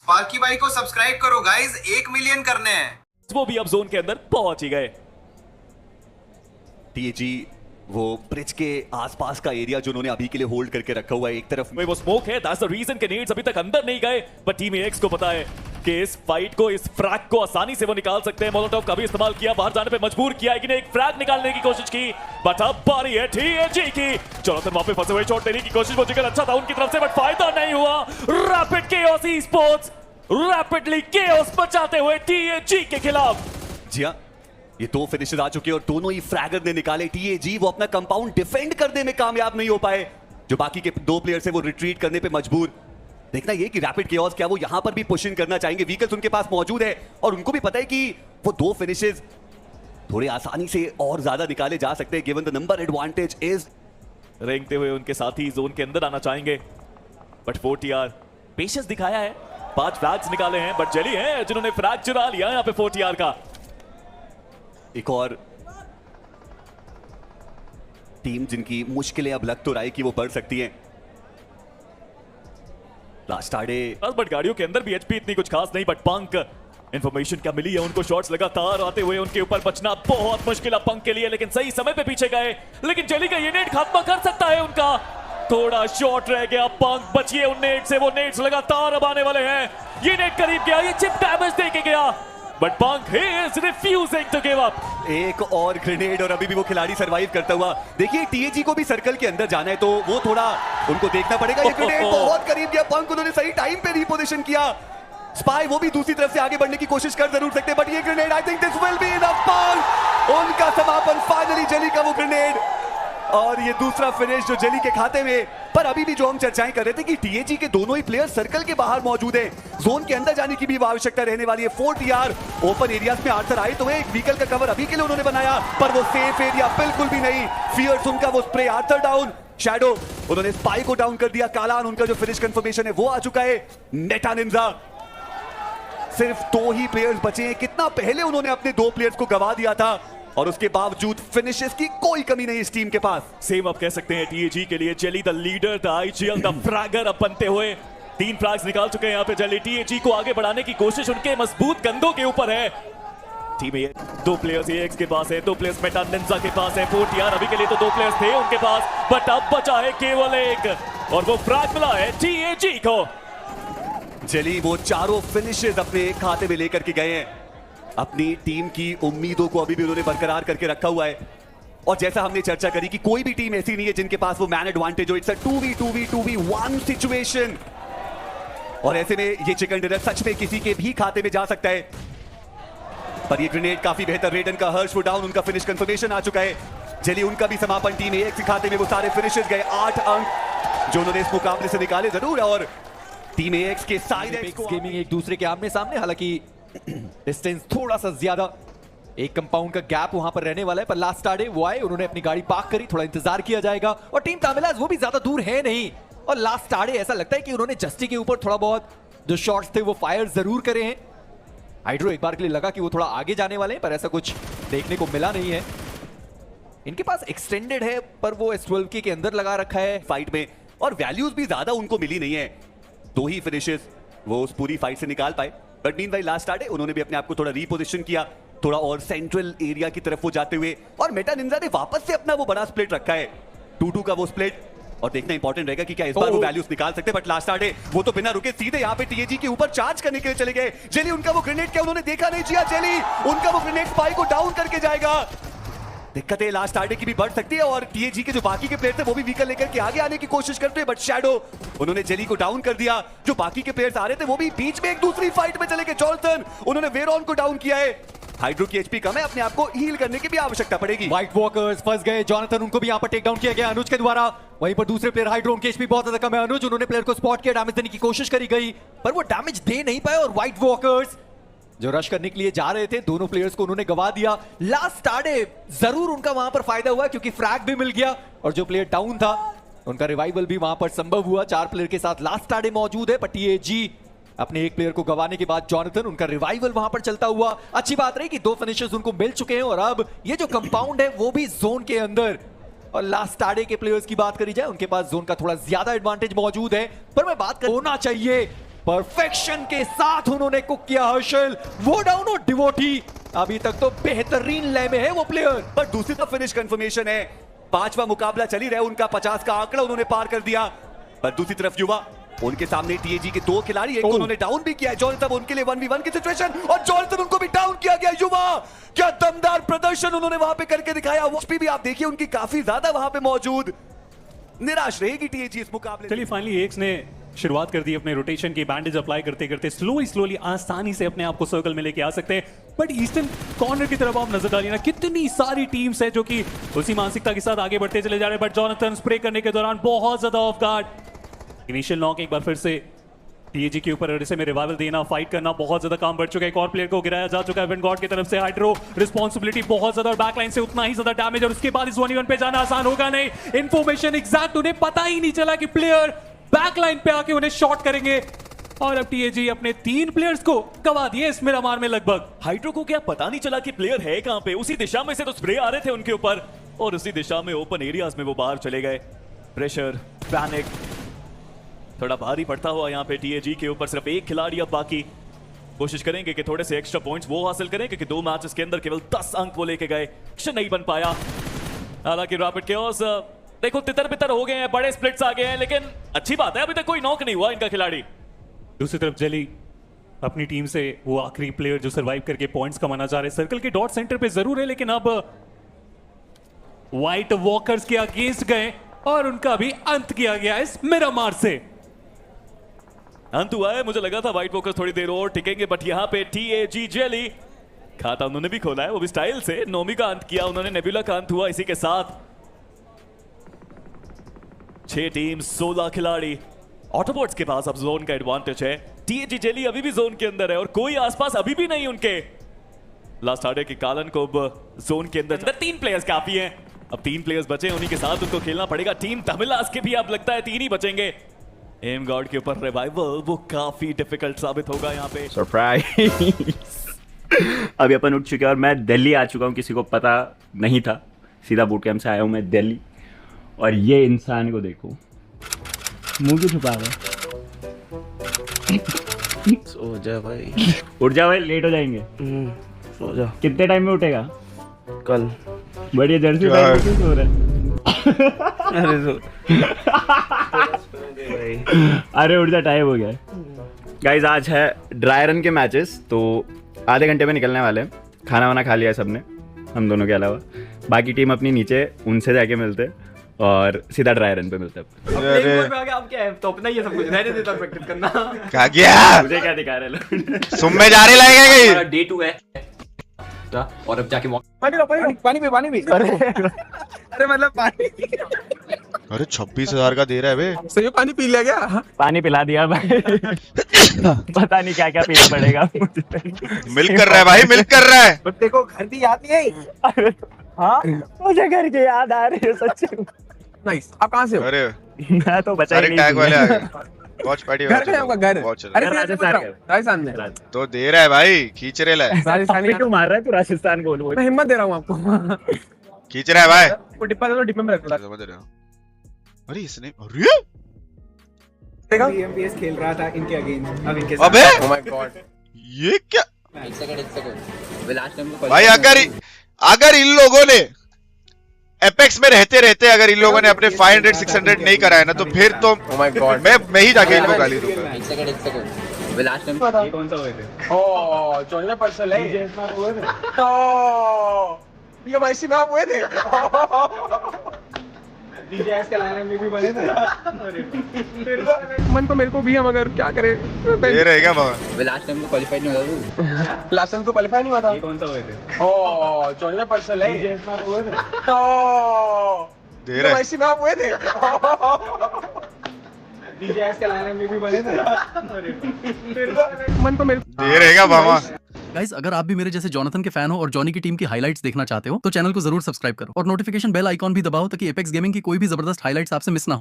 पार्की भाई को सब्सक्राइब करो गाइस, 1 मिलियन करने हैं। वो भी अब जोन के अंदर पहुंच ही गए। टीएजी वो ब्रिज के आसपास का एरिया जो उन्होंने अभी के लिए होल्ड करके रखा हुआ है, एक तरफ वो स्मोक है, दैट्स द रीजन के नीड्स अभी तक अंदर नहीं गए, पर टीम एक्स को पता है कि इस फाइट को, इस फ्रैग को आसानी से वो निकाल सकते हैं। मोलोटोव का भी इस्तेमाल किया, बाहर जाने पे मजबूर किया, एक फ्रैग निकालने की कोशिश की, बट अब बारी है टीएजी की। चौरातन वहां पे फंसे हुए, शॉट लेने की कोशिश, वो जिगल अच्छा था उनकी तरफ से, बट फायदा नहीं हुआ। Rapid chaos e sports rapidly chaos बचाते हुए टीएजी के खिलाफ। जी हाँ, ये दो फिनिशर आ चुके हैं और दोनों ही फ्रैगर ने निकाले। टीएजी वो अपना कंपाउंड डिफेंड करने में कामयाब नहीं हो पाए, जो बाकी के दो प्लेयर्स है वो रिट्रीट करने पे मजबूर। देखना ये कि रैपिड केओस क्या वो यहां पर भी पुशिंग करना चाहेंगे, व्हीकल्स उनके पास मौजूद है और उनको भी पता है कि वो दो फिनिशेस थोड़े आसानी से और ज्यादा निकाले जा सकते हैं given the number advantage is. रेंगते हुए उनके साथी जोन के अंदर आना चाहेंगे, बट 4TR पेशेंस दिखाया है, 5 फ्रैग्स निकाले हैं, बट जेली है जिन्होंने फ्रैग चुरा लिया यहाँ पे 4TR का। एक और टीम जिनकी मुश्किलें अब लग तो रहा है कि वो बढ़ सकती हैं। लास्ट आड़े बट गाड़ियों के अंदर भी एचपी इतनी कुछ खास नहीं, बट पंक इंफॉर्मेशन क्या मिली है उनको, शॉट्स लगातार आते हुए उनके ऊपर बचना बहुत मुश्किल है पंक के लिए, लेकिन सही समय पे पीछे गए, लेकिन जेली का ये नेट खात्मा कर सकता है उनका। थोड़ा शॉट रह गया, पंक बचिए उन नेट से, वो नेट्स लगातार अब आने वाले हैं। ये नेट करीब गया, ये चिप डैमेज देके गया, but punk he is refusing to give up. एक और ग्रेनेड और अभी भी वो खिलाड़ी सरवाइव करता हुआ। देखिए टीएजी को भी सर्कल के अंदर जाना है तो वो थोड़ा उनको देखना पड़ेगा। ये ग्रेनेड बहुत करीब गया, पंक उन्होंने सही टाइम पे रिपोजिशन किया। स्पाई वो भी दूसरी तरफ से आगे बढ़ने की कोशिश कर जरूर सकते हैं, बट ये grenade I think this will be enough. पंक उनका समापन, फाइनली जेली का वो ग्रेनेड और ये दूसरा फिनिश जो जेली के खाते में। पर अभी भी जो हम चर्चाएं कर रहे थे कि टीएजी के दोनों ही प्लेयर सर्कल के बाहर मौजूद है, जोन के अंदर जाने की भी आवश्यकता रहने वाली है। 4TR ओपन एरियाज में आर्थर आए तो एक व्हीकल का कवर अभी के लिए उन्होंने बनाया, पर वो सेफ एरिया बिल्कुल भी नहीं। फियर्स उनका वो स्प्रे, आर्थर डाउन, शैडो उन्होंने स्पाई को डाउन कर दिया, कालान उनका जो फिनिश कंफर्मेशन है वो आ चुका है। मेटा निंजा सिर्फ 2 ही प्लेयर्स बचे हैं, कितना पहले उन्होंने अपने 2 प्लेयर्स को गवा दिया था और उसके बावजूद फिनिशेस की कोई कमी नहीं इस टीम के पास। सेम अब कह सकते हैं टीएजी के लिए, jelly the leader, the IGL, the fragger अब बनते हुए 3 फ्रैग्स निकाल चुके हैं यहाँ पे जेली। टीएजी को आगे बढ़ाने की कोशिश उनके मजबूत कंधों के ऊपर है। टीम ए 2 प्लेयर्स एक्स के पास है, 2 प्लेयर्स मेटा निंजा के पास है। 4TR अभी के लिए तो 2 प्लेयर्स थे उनके पास, बट अब बचा है केवल एक और वो फ्रैग मिला है टीएजी को। जेली वो चारों फिनिशेस अपने खाते में लेकर के गए हैं, अपनी टीम की उम्मीदों को अभी भी उन्होंने बरकरार करके रखा हुआ है। और जैसा हमने चर्चा करी कि कोई भी टीम ऐसी नहीं है जिनके पास वो मैन एडवांटेज हो, इट्स अ 2v1 सिचुएशन और ऐसे में ये चिकन डिनर सच में किसी के भी खाते में जा सकता है। पर ये ग्रेनेड काफी बेहतर, रेडन का हर्ष वो डाउन, उनका फिनिश कंफर्मेशन आ चुका है। जेली उनका भी समापन, टीम एक के खाते में वो सारे फिनिशेस गए। 8 अंक जो उन्होंने इस मुकाबले से निकाले जरूर, और टीम एक्स के साइड गेमिंग एक दूसरे के आमने सामने, हालांकि डिस्टेंस थोड़ा सा ज्यादा, एक कंपाउंड का गैप वहां पर रहने वाला है, पर लास्ट आड़े वो आए, उन्होंने अपनी गाड़ी पार्क करी, थोड़ा इंतजार किया जाएगा और टीम तामिलाज वो भी ज्यादा दूर है नहीं। और लास्ट आड़े ऐसा लगता है कि उन्होंने जस्टी के ऊपर थोड़ा बहुत जो शॉट्स थे वो फायर जरूर करे हैं। हाइड्रो एक बार के लिए लगा कि वो थोड़ा आगे जाने वाले हैं, पर ऐसा कुछ देखने को मिला नहीं है। इनके पास एक्सटेंडेड है पर वो S12 के अंदर लगा रखा है फाइट में, और वैल्यूज भी ज्यादा उनको मिली नहीं है। 2 ही फिनिशेस वो उस पूरी फाइट से निकाल पाए, बट मीनवाइल लास्ट आड़े उन्होंने भी अपने आप को थोड़ा रीपोजिशन किया, थोड़ा और सेंट्रल एरिया की तरफ वो जाते हुए, और मेटा निंजा ने वापस से अपना वो बड़ा स्प्लिट रखा है, 2-2 का वो स्प्लिट। और देखना इंपॉर्टेंट रहेगा कि क्या इस बार वो वैल्यूज निकाल सकते हैं, बट लास्ट आड़े वो तो बिना रुके सीधे यहाँ पे टीएजी के ऊपर चार्ज करने के लिए चले गए। जेली उनका वो ग्रेनेड क्या उन्होंने देखा नहीं, जिया जेली उनका वो ग्रेनेड स्पाई को डाउन करके जाएगा। दिक्कतें लास्ट आड़े की भी बढ़ सकती है और टीएजी के जो बाकी के प्लेयर थे वो भी व्हीकल लेकर के आगे आने की कोशिश करते हैं, बट शैडो उन्होंने जेली को डाउन कर दिया। जो बाकी के प्लेयर्स आ रहे थे वो भी बीच में एक दूसरी फाइट में चले गए। जॉनसन उन्होंने वेरॉन को डाउन किया है। हाइड्रो की एचपी कम है, अपने आप को हील करने की भी आवश्यकता पड़ेगी। व्हाइट वॉकर्स फंस गए, जॉनथन उनको भी यहाँ पर टेक डाउन किया गया अनुज के द्वारा। वहीं पर दूसरे प्लेयर हाइड्रो, उनके एचपी बहुत ज्यादा कम है। अनुज उन्होंने प्लेयर को स्पॉट किया, डैमेज देने की कोशिश करी गई पर वो डैमेज दे नहीं पाए, और व्हाइट वॉकर्स जो रश करने के लिए जा रहे थे दोनों प्लेयर्स को उन्होंने गवा दिया। लास्ट आड़े जरूर उनका वहां पर फायदा हुआ क्योंकि फ्रैग भी मिल गया और जो प्लेयर डाउन था उनका रिवाइवल भी वहां पर संभव हुआ। 4 प्लेयर के साथ लास्ट आड़े मौजूद है, पर टीएजी अपने एक प्लेयर को गवाने के बाद जॉनथन उनका रिवाइवल वहां पर चलता हुआ। अच्छी बात रही कि 2 फिनिशर्स उनको मिल चुके हैं और अब ये जो कंपाउंड है वो भी जोन के अंदर। और लास्ट आड़े के प्लेयर्स की बात करी जाए उनके पास जोन का थोड़ा ज्यादा एडवांटेज मौजूद है, पर मैं बात होना चाहिए परफेक्शन के साथ उन्होंने कुक किया हर्षल। वो डाउन और डिवोटी अभी तक तो बेहतरीन लय में है वो प्लेयर। पर दूसरी तरफ फिनिश कंफर्मेशन है, 5वां मुकाबला चल ही रहा है, उनका 50 का आंकड़ा उन्होंने पार कर दिया। पर दूसरी तरफ युवा, उनके सामने टीएजी के 2 खिलाड़ी, एक को उन्होंने डाउन भी किया है। जॉनथन उनके लिए 1v1 की सिचुएशन और जॉनथन उनको भी डाउन किया गया। युवा क्या दमदार प्रदर्शन उन्होंने वहां पे करके दिखाया। वो भी आप देखिए उनकी काफी ज्यादा वहां पे मौजूद। निराश रहेगी टीएजी इस मुकाबले। चलिए फाइनली एक्स ने शुरुआत कर दी अपने रोटेशन की, बैंडेज अप्लाई करते करते स्लोली आसानी से अपने आप को सर्कल में लेके आ सकते हैं। बट ईस्टर्न कॉर्नर की तरफ आप नजर डालिए ना, कितनी सारी टीम्स है जो कि उसी मानसिकता के साथ आगे बढ़ते चले जा रहे हैं। बट जॉनथन स्प्रे करने के दौरान बहुत ज्यादा ऑफ गार्ड। इनिशियल नॉक एक बार फिर से टीएजी के ऊपर में रिवाइवल देना, फाइट करना बहुत ज्यादा काम बढ़ चुका है। एक और प्लेयर को गिराया जा चुका है वेनगॉड की तरफ से। हाइड्रो रिस्पांसिबिलिटी बहुत ज्यादा और बैकलाइन से उतना ही ज्यादा डैमेज, और उसके बाद इस 1v1 पे जाना आसान होगा नहीं। इन्फॉर्मेशन एग्जैक्ट उन्हें पता ही नहीं चला कि प्लेयर बैकलाइन पे आके उन्हें शॉट करेंगे। और अब टीएजी अपने 3 प्लेयर्स को गवा दिए इस मिरामार में लगभग। हाइड्रो को क्या पता नहीं चला कि प्लेयर है कहां पे? उसी दिशा में से तो स्प्रे आ रहे थे उनके ऊपर और उसी दिशा में ओपन एरियाज में वो बाहर चले गए। प्रेशर, पैनिक थोड़ा भारी पड़ता हुआ यहाँ पे टीएजी के ऊपर। सिर्फ एक खिलाड़ी अब बाकी, कोशिश करेंगे कि थोड़े से एक्स्ट्रा पॉइंट्स वो हासिल करें, क्योंकि 2 मैचेस के अंदर केवल 10 अंक वो लेके गए। एक्शन नहीं बन पाया। हालांकि रैपिड केओस देखो तितर बितर हो गए हैं, बड़े स्प्लिट्स आ गए हैं, लेकिन अच्छी बात है अभी तक कोई नॉक नहीं हुआ इनका खिलाड़ी। दूसरी तरफ जेली अपनी टीम से वो आखिरी प्लेयर जो सरवाइव करके पॉइंट्स कमाना चाह रहे हैं। सर्कल के डॉट सेंटर पे जरूर है, लेकिन अब व्हाइट वॉकर्स के अगेंस्ट गए और उनका भी अंत किया गया इस मिरामार से। अंत हुआ है। मुझे लगा था व्हाइट वॉकर्स थोड़ी देर और टिकेंगे, बट यहाँ पे टीएजी जेली खाता उन्होंने भी खोला है, वो भी स्टाइल से। नोमी का अंत किया उन्होंने, नेबुला का अंत हुआ इसी के साथ। 6 टीम 16 खिलाड़ी। ऑटोबॉट्स के पास अब जोन का एडवांटेज है। टीएजी जेली अभी भी जोन के अंदर है और कोई आसपास अभी भी नहीं उनके। लास्ट आर्डर की कालन को जोन के अंदर 3 प्लेयर्स काफी हैं। अब 3 प्लेयर्स बचे, उन्हीं के साथ उनको खेलना पड़ेगा। टीम तमिलास के भी अब लगता है 3 ही बचेंगे। एम गॉड के ऊपर रिवाइवल वो काफी डिफिकल्ट साबित होगा यहाँ पे। सरप्राइज। अभी अपन उठ चुके हैं और मैं दिल्ली आ चुका हूँ, किसी को पता नहीं था। सीधा बूट कैंप से आया हूँ मैं दिल्ली, और ये इंसान को देखो, मुंह क्यों छुपा रहा है? सो जा भाई। उठ जा भाई, लेट हो जाएंगे। सो जा। कितने टाइम में उठेगा? कल। बढ़िया जर्सी टाइम में क्यों सो रहा है? अरे सो अरे उठ जा, टाइम हो गया। गाइज आज है ड्राई रन के मैचेस, तो आधे घंटे में निकलने वाले हैं। खाना वाना खा लिया है सबने, हम दोनों के अलावा। बाकी टीम अपनी नीचे, उनसे जाके मिलते और सीधा ड्राई रन पे मिलते हैं। क्या किया? मुझे क्या दिखा रहे लोग? सुम में जा रहे लगेगा कहीं? डे 2 है और अब जाके पानी भी अरे मतलब पानी। अरे 26,000 का दे रहा है बे। सही पानी पी लिया क्या? पानी पिला दिया भाई। पता नहीं क्या क्या पीना पड़ेगा। मिल्क कर रहा है भाई, मिल्क कर रहा है। देखो घर की याद नहीं आई। हाँ मुझे घर की याद आ रही है सच्ची। नाइस। आप कहाँ से हो? अरे मैं तो बचा ही सारे नहीं। टैग वाले आ गए। वॉच पार्टी घर का आपका घर? वॉच चल अरे रहा है। राजस्थान में। तो दे रहा है भाई, खींच रहे है। राजस्थानी क्यों मार रहा है तू? राजस्थान बोल बोल। मैं हिम्मत दे रहा हूँ आपको। खींच रहा है भाई। वो डिब्बा दे दो, डिब्बे में रख दो। समझ रहे हो? अरे इसने, अरे बीएमपीएस खेल रहा था इनके अगेंस्ट, अब इनके अबे Oh my God। ये क्या एक सेकंड लास्ट टाइम भाई? अगर इन लोगों ने एपेक्स में रहते रहते अगर इन लोगों ने अपने 500 600 नहीं कराए ना, तो फिर तो Oh my God। मैं ही जाके इनको गाली दूंगा। एक सेकंड लास्ट टाइम ये कौन सा हुए थे? ओह चोले पर्सल है ये वैसे में आप हुए थे। डीजेएस के लाइनअप में भी बने थे। मन तो मेरे को भी, हम अगर क्या करें। ये रहेगा बाबा। लास्ट टाइम तो क्वालीफाई नहीं हुआ तू। लास्ट टाइम तो क्वालीफाई नहीं हुआ था। ये कौन सा हुए थे? ओह चोले पर्सल है डीजेएस में हुए थे। दे रहा है। वैसे में आप हुए थे। डीजेएस के लाइनअप में भी बने थे। मन तो मेरे दे रहेगा बाबा। गाइस, अगर आप भी मेरे जैसे जॉनथन के फैन हो और जॉनी की टीम की हाइलाइट्स देखना चाहते हो तो चैनल को जरूर सब्सक्राइब करो और नोटिफिकेशन बेल आइकॉन भी दबाओ ताकि एपेक्स गेमिंग की कोई भी जबरदस्त हाइलाइट्स आपसे मिस ना हो।